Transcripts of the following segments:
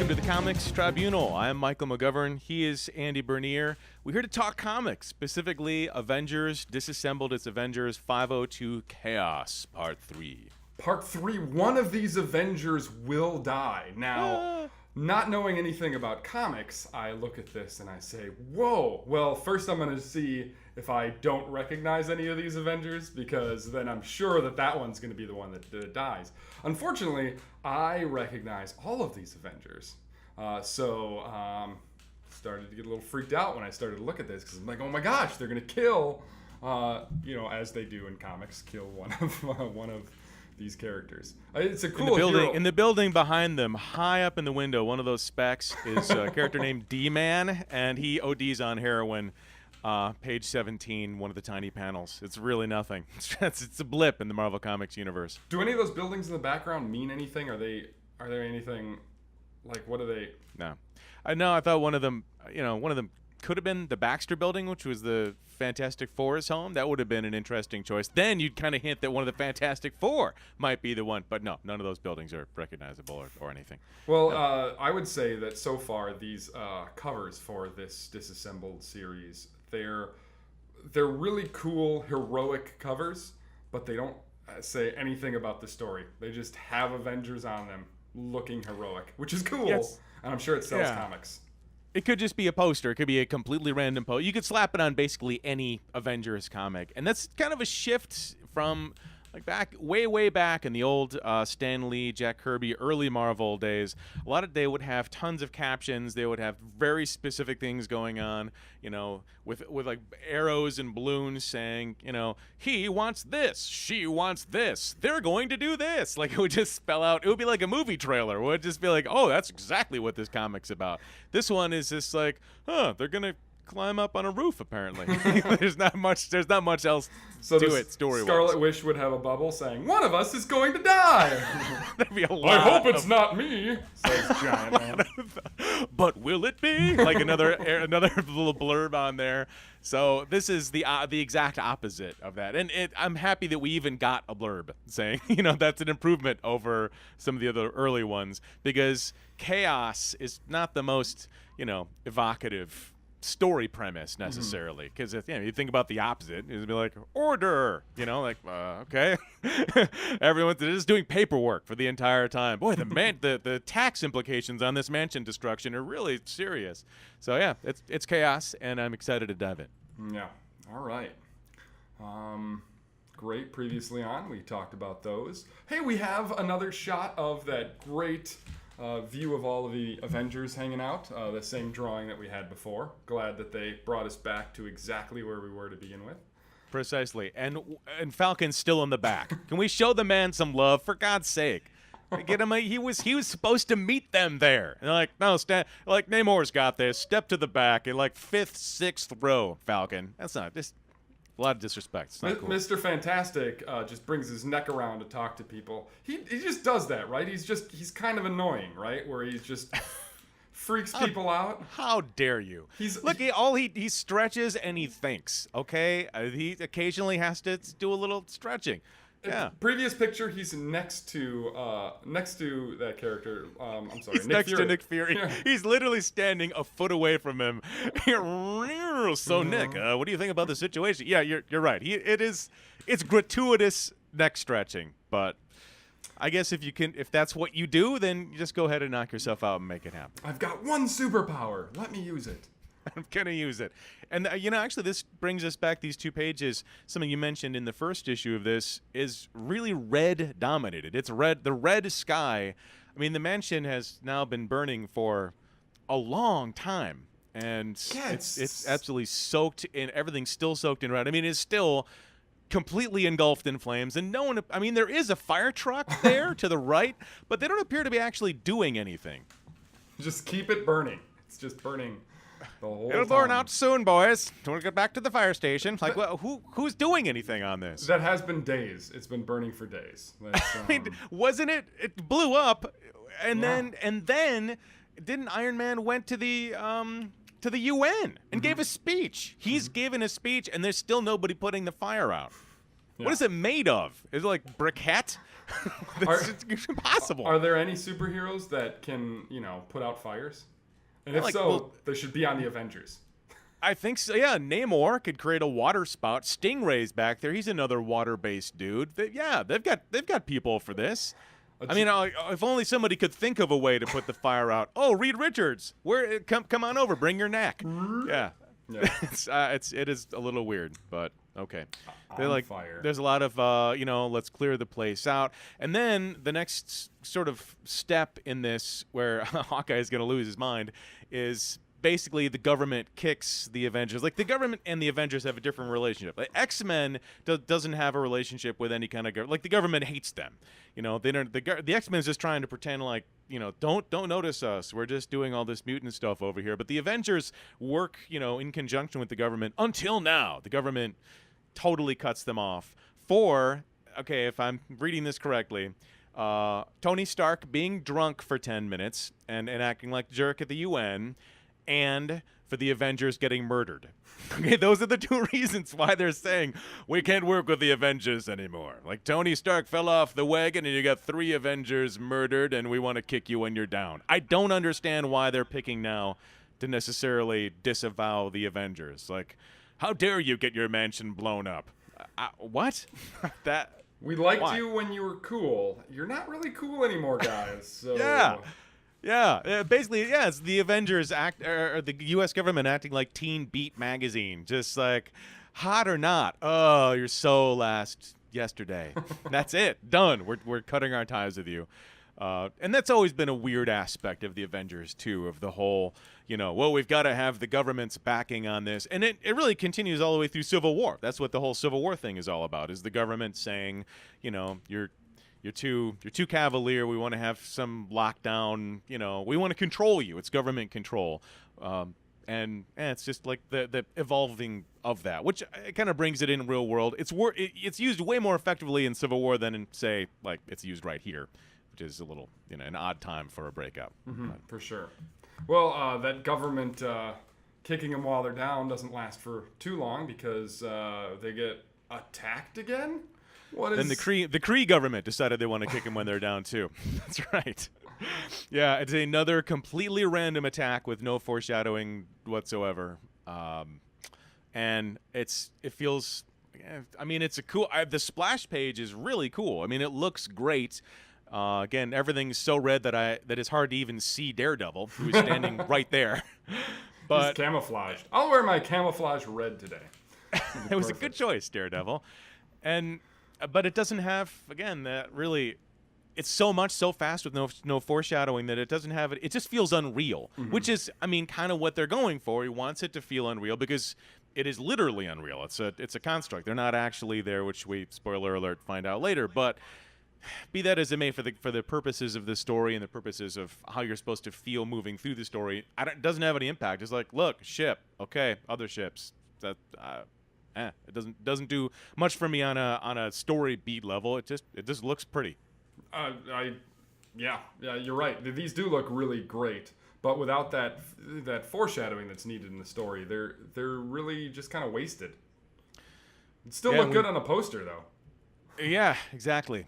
welcome to the Comics Tribunal. I am Michael McGovern. He is Andy Bernier. We're here to talk comics, specifically Avengers Disassembled. It's Avengers 502 Chaos, Part 3. Part 3, one of these Avengers will die. Now, not knowing anything about comics, I look at this and I say, whoa. Well, first I'm going to see if I don't recognize any of these Avengers, because then I'm sure that that one's going to be the one that dies. Unfortunately, I recognize all of these Avengers. So started to get a little freaked out when I started to look at this, because I'm like, oh my gosh, they're going to kill, as they do in comics, kill one of these characters. It's a cool in the building behind them, high up in the window, one of those specs is a character named D-Man, and he ODs on heroin. Page 17, one of the tiny panels. It's really nothing. It's a blip in the Marvel Comics universe. Do any of those buildings in the background mean anything? Are there anything, like, what are they? No. I thought one of them could have been the Baxter Building, which was the Fantastic Four's home. That would have been an interesting choice. Then you'd kind of hint that one of the Fantastic Four might be the one. But no, none of those buildings are recognizable or anything. Well, no. I would say that so far these covers for this Disassembled series, they're really cool, heroic covers, but they don't say anything about the story. They just have Avengers on them looking heroic, which is cool. Yes. And I'm sure it sells comics. It could just be a poster. It could be a completely random poster. You could slap it on basically any Avengers comic. And that's kind of a shift from like way back in the old Stan Lee, Jack Kirby, early Marvel days. They would have tons of captions. They would have very specific things going on, with like arrows and balloons saying, he wants this, she wants this, they're going to do this. Like, it would just spell out, it would be like a movie trailer. It would just be like, oh, that's exactly what this comic's about. This one is just like, they're going to climb up on a roof, apparently. There's not much else to it story-wise. Scarlet Witch would have a bubble saying, one of us is going to die. That'd be a lot. I hope it's not me, says Giant Man. But will it be? Like another little blurb on there. So this is the exact opposite of that. And I'm happy that we even got a blurb saying, that's an improvement over some of the other early ones, because chaos is not the most, evocative story premise necessarily, because you think about the opposite, it'd be like order, okay. Everyone's just doing paperwork for the entire time. Boy, the tax implications on this mansion destruction are really serious. So yeah, it's chaos, and I'm excited to dive in. Yeah. All right. Great. Previously on, we talked about those. Hey, we have another shot of that great view of all of the Avengers hanging out, the same drawing that we had before. Glad that they brought us back to exactly where we were to begin with. Precisely. And Falcon's still in the back. Can we show the man some love, for God's sake? Get him. He was supposed to meet them there. And they're like, no, Namor's got this. Step to the back in like 5th, 6th row, Falcon. That's not just. A lot of disrespect. It's not cool. Mr. Fantastic just brings his neck around to talk to people. He just does that, right? He's kind of annoying, right? Where he's just freaks people out. How dare you? He stretches and he thinks, okay? He occasionally has to do a little stretching. Yeah. Previous picture, he's next to that character. I'm sorry, he's next to Nick Fury. Yeah. He's literally standing a foot away from him. So Nick, what do you think about the situation? Yeah, you're right. It's gratuitous neck stretching, but I guess if that's what you do, then you just go ahead and knock yourself out and make it happen. I've got one superpower. Let me use it. I'm going to use it. And, actually, this brings us back these 2 pages. Something you mentioned in the first issue of this is really red-dominated. It's red. The red sky. I mean, the mansion has now been burning for a long time. And it's absolutely soaked in. Everything's still soaked in red. I mean, it's still completely engulfed in flames. And there is a fire truck there to the right, but they don't appear to be actually doing anything. Just keep it burning. It's just burning. It'll burn out soon, boys. We'll get back to the fire station. Like, who's doing anything on this? That has been days. It's been burning for days. I mean, wasn't it? It blew up, and then didn't Iron Man went to the UN and gave a speech? He's given a speech, and there's still nobody putting the fire out. What is it made of? Is it like briquette? It's impossible. Are there any superheroes that can, put out fires? And if they should be on the Avengers. I think so. Yeah, Namor could create a water spout. Stingray's back there. He's another water-based dude. They've got people for this. I mean, if only somebody could think of a way to put the fire out. Oh, Reed Richards, come on over, bring your knack. Yeah. It is a little weird, but okay. They're like, fire. There's a lot of let's clear the place out, and then the next sort of step in this, where Hawkeye is going to lose his mind, is basically the government kicks the Avengers. Like, the government and the Avengers have a different relationship. Like, X-Men doesn't have a relationship with any kind of government. Like, the government hates them. They don't. The X-Men is just trying to pretend like, don't notice us. We're just doing all this mutant stuff over here. But the Avengers work, in conjunction with the government until now. The government totally cuts them off for, okay, if I'm reading this correctly, Tony Stark being drunk for 10 minutes and acting like a jerk at the UN, and for the Avengers getting murdered. Okay, those are the two reasons why they're saying we can't work with the Avengers anymore. Like, Tony Stark fell off the wagon and you got 3 Avengers murdered and we want to kick you when you're down. I don't understand why they're picking now to necessarily disavow the Avengers. Like, how dare you get your mansion blown up? What? We liked you when you were cool. You're not really cool anymore, guys. So. Yeah, basically, it's the Avengers or the U.S. government acting like Teen Beat magazine, just like, hot or not. Oh, you're so last yesterday. That's it. Done. We're cutting our ties with you. And that's always been a weird aspect of the Avengers too, of the whole, well, we've got to have the government's backing on this, and it really continues all the way through Civil War. That's what the whole Civil War thing is all about: is the government saying, You're too cavalier. We want to have some lockdown. We want to control you. It's government control, and it's just like the evolving of that, which kind of brings it in real world. It's used way more effectively in Civil War than in, say, like it's used right here, which is a little an odd time for a breakout. Mm-hmm, for sure. Well, that government kicking them while they're down doesn't last for too long because they get attacked again. Then the Kree government decided they want to kick them when they're down too. That's right. Yeah, it's another completely random attack with no foreshadowing whatsoever, and it feels. I mean, it's a cool. The splash page is really cool. I mean, it looks great. Again, everything's so red that it's hard to even see Daredevil, who's standing right there. But he's camouflaged. I'll wear my camouflage red today. It was a good choice, Daredevil, but it doesn't have, again, that really. It's so fast with no foreshadowing that it doesn't have it. It just feels unreal, which is, I mean, kind of what they're going for. He wants it to feel unreal because it is literally unreal. It's a construct. They're not actually there, which we, spoiler alert, find out later. But be that as it may, for the purposes of the story and the purposes of how you're supposed to feel moving through the story, it doesn't have any impact. It's like, look, ship, okay, other ships. That. It doesn't do much for me on a story beat level. It just looks pretty. Yeah, you're right. These do look really great, but without that foreshadowing that's needed in the story, they're really just kind of wasted. It still look good on a poster though. Yeah, exactly.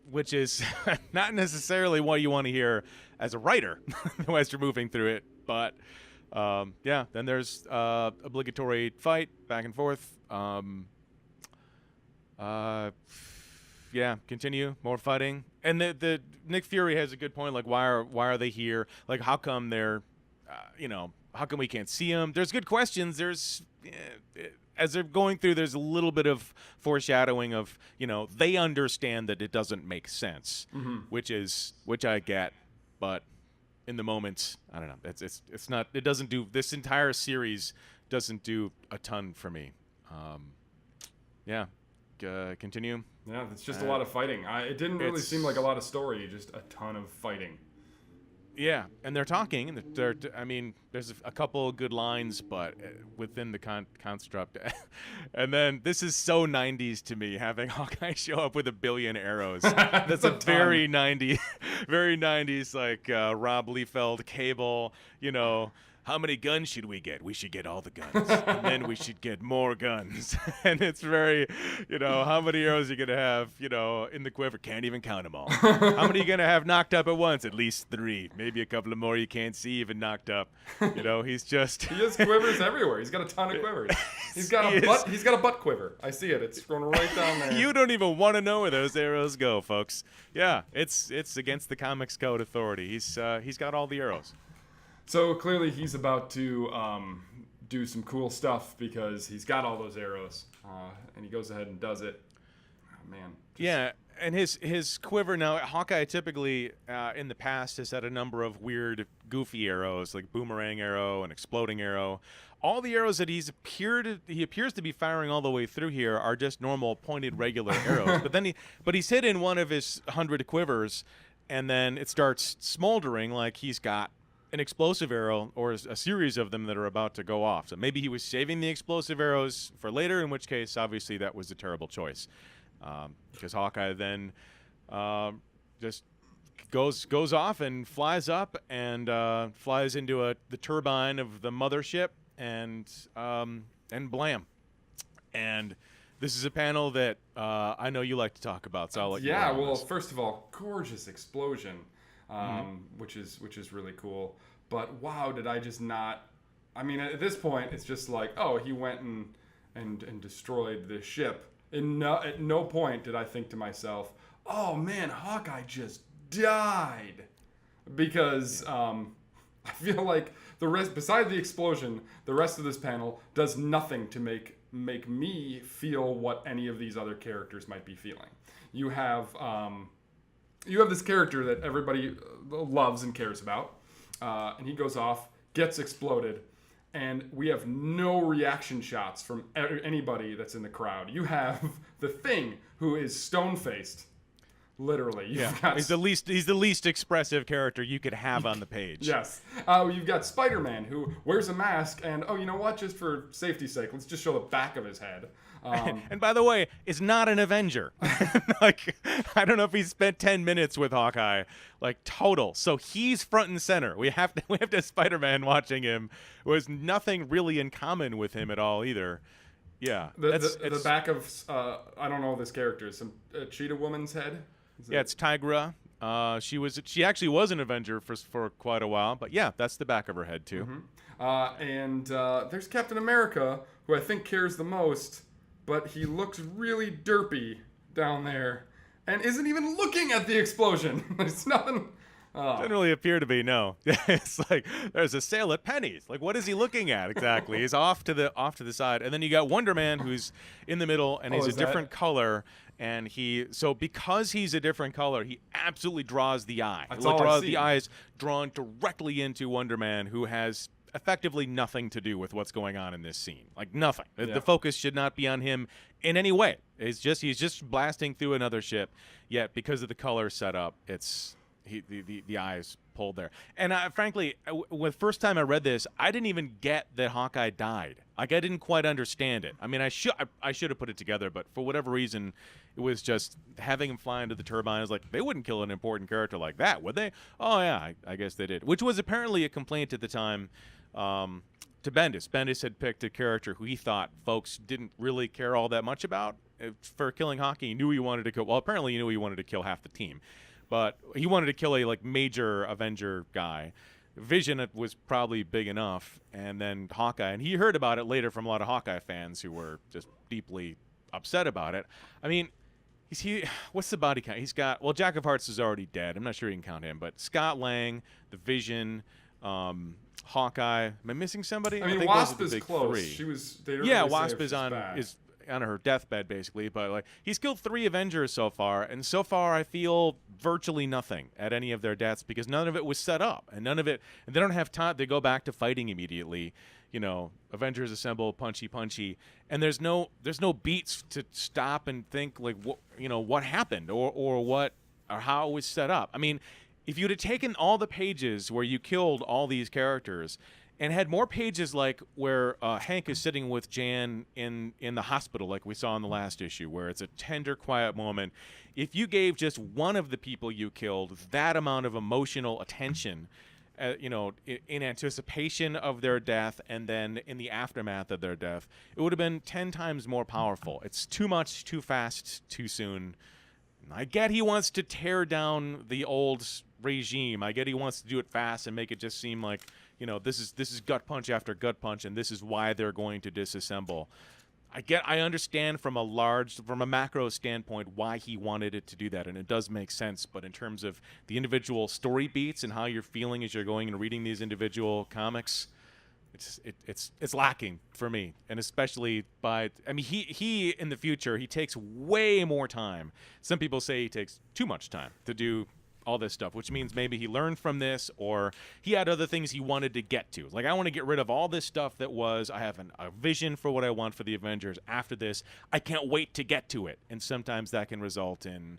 Which is not necessarily what you want to hear as a writer as you're moving through it, but. Then there's obligatory fight back and forth. Continue more fighting. And the Nick Fury has a good point. Like, why are they here? Like, how come they're, how come we can't see them? There's good questions. There's as they're going through, there's a little bit of foreshadowing of, they understand that it doesn't make sense, which I get, but. In the moment, I don't know. It's not. It doesn't do. This entire series doesn't do a ton for me. Continue. Yeah, it's just a lot of fighting. It didn't really seem like a lot of story. Just a ton of fighting. Yeah, and they're talking, and there's a couple good lines, but within the construct. And then this is so 90s to me, having Hawkeye show up with 1 billion arrows. That's a very 90s, like Rob Liefeld, Cable, how many guns should we get? We should get all the guns. And then we should get more guns. And it's very, how many arrows are you going to have, in the quiver? Can't even count them all. How many are you going to have knocked up at once? At least 3. Maybe a couple of more you can't see even knocked up. He's just... He has quivers everywhere. He's got a ton of quivers. He's got a butt quiver. I see it. It's going right down there. You don't even want to know where those arrows go, folks. Yeah, it's against the Comics Code Authority. He's got all the arrows. So clearly he's about to do some cool stuff because he's got all those arrows, and he goes ahead and does it. Oh, man. Yeah, and his quiver now, Hawkeye typically in the past has had a number of weird, goofy arrows, like boomerang arrow and exploding arrow. All the arrows that he appears to be firing all the way through here are just normal pointed regular arrows. But he's hit in one of his 100 quivers, and then it starts smoldering like he's got an explosive arrow or a series of them that are about to go off. So maybe he was saving the explosive arrows for later, in which case, obviously, that was a terrible choice. Because Hawkeye then just goes off and flies up and flies into the turbine of the mothership, and blam. And this is a panel that I know you like to talk about, so I'll let you Yeah, go on well, this. first of all, gorgeous explosion, which is really cool. But wow, did I just not? I mean, at this point, it's just like, oh, he went and destroyed the ship. At no point did I think to myself, oh man, Hawkeye just died, because I feel like the rest, beside the explosion, the rest of this panel does nothing to make me feel what any of these other characters might be feeling. You have this character that everybody loves and cares about, and he goes off, gets exploded, and we have no reaction shots from anybody that's in the crowd. You have the Thing, who is stone-faced, literally. He's the least expressive character you could have on the page. Yes. You've got Spider-Man, who wears a mask, and, oh, you know what? Just for safety's sake, let's just show the back of his head. And by the way, is not an Avenger. Like, I don't know if he spent 10 minutes with Hawkeye, like total. So he's front and center. We have to have Spider-Man watching him, who has nothing really in common with him at all either. Yeah. The back of I don't know this character. Some Cheetah Woman's head. It's Tigra. She actually was an Avenger for quite a while, but yeah, that's the back of her head too. Mm-hmm. And there's Captain America, who I think cares the most, but he looks really derpy down there and isn't even looking at the explosion. There's nothing. Doesn't really appear to be, no. It's like there's a sale at Penny's. Like, what is he looking at exactly? He's off to the side, and then you got Wonder Man, who's in the middle, and he's a different color. And because he's a different color, he absolutely draws the eye. The eye is drawn directly into Wonder Man, who has effectively nothing to do with what's going on in this scene. Like, nothing. Yeah. The focus should not be on him in any way. He's just blasting through another ship. Yet, because of the color setup, the eye is pulled there. And frankly, the first time I read this, I didn't even get that Hawkeye died. Like, I didn't quite understand it. I mean, I should have put it together, but for whatever reason, it was just having him fly into the turbine. I was like, they wouldn't kill an important character like that, would they? Oh, yeah, I guess they did. Which was apparently a complaint at the time to Bendis. Bendis had picked a character who he thought folks didn't really care all that much about for killing Hawkeye. He knew he wanted to kill. Well, apparently he knew he wanted to kill half the team. But he wanted to kill a major Avenger guy. Vision was probably big enough, and then Hawkeye. And he heard about it later from a lot of Hawkeye fans who were just deeply upset about it. I mean, what's the body count? He's got, well, Jack of Hearts is already dead. I'm not sure you can count him. But Scott Lang, the Vision, Hawkeye. Am I missing somebody? I think Wasp is close. Wasp is on her deathbed basically, but like he's killed 3 Avengers so far, and so far I feel virtually nothing at any of their deaths because none of it was set up, and they don't have time. They go back to fighting immediately. Avengers Assemble, punchy, and there's no beats to stop and think like what happened or how it was set up. I mean, if you'd have taken all the pages where you killed all these characters and had more pages like where Hank is sitting with Jan in the hospital like we saw in the last issue, where it's a tender, quiet moment. If you gave just one of the people you killed that amount of emotional attention, in anticipation of their death and then in the aftermath of their death, it would have been 10 times more powerful. It's too much, too fast, too soon. I get he wants to tear down the old regime. I get he wants to do it fast and make it just seem like, this is gut punch after gut punch, and this is why they're going to disassemble. I understand from a macro standpoint why he wanted it to do that, and it does make sense. But in terms of the individual story beats and how you're feeling as you're going and reading these individual comics, it's lacking for me. And especially he in the future, he takes way more time. Some people say he takes too much time to do all this stuff, which means maybe he learned from this, or he had other things he wanted to get to. Like, I want to get rid of all this stuff I have a vision for what I want for the Avengers after this. I can't wait to get to it. And sometimes that can result in,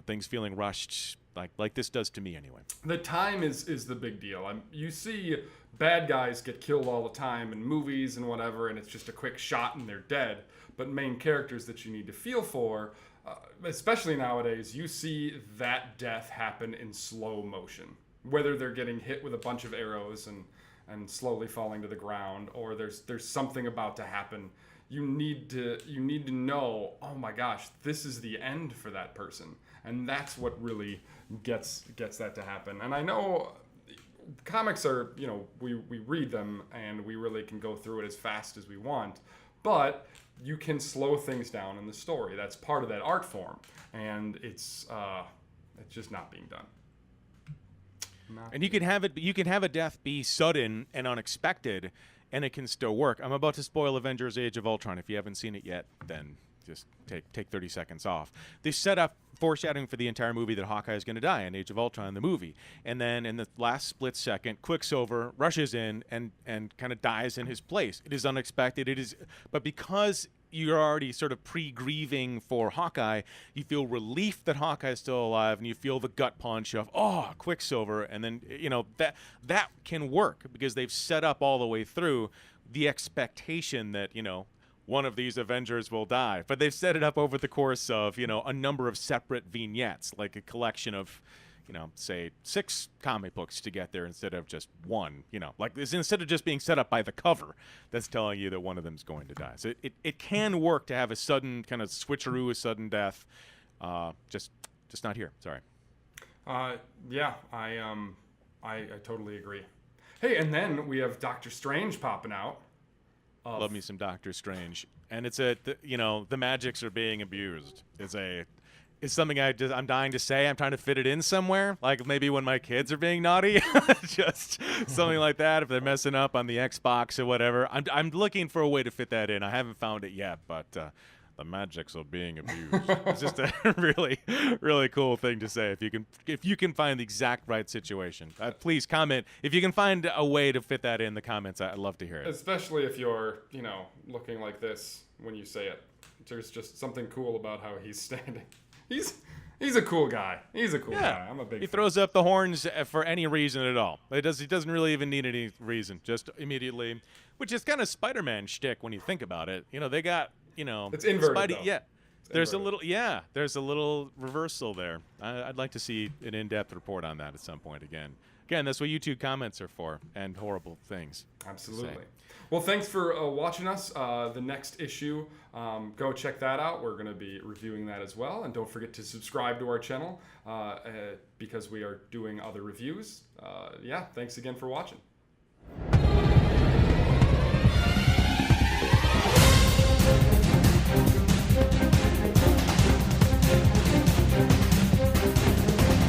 things feeling rushed, like this does to me anyway. The time is the big deal. You see bad guys get killed all the time in movies and whatever, and it's just a quick shot and they're dead. But main characters that you need to feel for, especially nowadays, you see that death happen in slow motion. Whether they're getting hit with a bunch of arrows and slowly falling to the ground, or there's something about to happen. You need to know, oh my gosh, this is the end for that person. And that's what really gets that to happen. And I know comics are, we read them and we really can go through it as fast as we want, but you can slow things down in the story. That's part of that art form, and it's just not being done. And you can have a death be sudden and unexpected, and it can still work. I'm about to spoil Avengers Age of Ultron. If you haven't seen it yet, then just take 30 seconds off. They set up foreshadowing for the entire movie that Hawkeye is going to die in Age of Ultron, the movie. And then in the last split second, Quicksilver rushes in and kind of dies in his place. It is unexpected. But because you're already sort of pre-grieving for Hawkeye, you feel relief that Hawkeye is still alive, and you feel the gut punch of, Quicksilver. And then, that can work because they've set up all the way through the expectation that, one of these Avengers will die. But they've set it up over the course of, a number of separate vignettes, like a collection of, say 6 comic books to get there instead of just one, instead of just being set up by the cover that's telling you that one of them is going to die. So it can work to have a sudden kind of switcheroo, a sudden death. Just not here. Sorry. Yeah, I totally agree. Hey, and then we have Doctor Strange popping out. Love me some Doctor Strange. And it's the magics are being abused. It's something I'm dying to say. I'm trying to fit it in somewhere, like maybe when my kids are being naughty, just something like that. If they're messing up on the Xbox or whatever, I'm looking for a way to fit that in. I haven't found it yet, but the magics are being abused. It's just a really, really cool thing to say. If you can find the exact right situation, please comment. If you can find a way to fit that in the comments, I'd love to hear it. Especially if you're, looking like this when you say it. There's just something cool about how he's standing. He's a cool guy. He's a cool guy. I'm a big fan. Throws up the horns for any reason at all. He doesn't really even need any reason. Just immediately, which is kind of Spider-Man shtick when you think about it. They got, it's inverted, though. Yeah. There's a little reversal there. I'd like to see an in-depth report on that at some point again. Again, that's what YouTube comments are for, and horrible things. Absolutely. Well, thanks for watching us. The next issue, go check that out. We're going to be reviewing that as well. And don't forget to subscribe to our channel because we are doing other reviews. Thanks again for watching.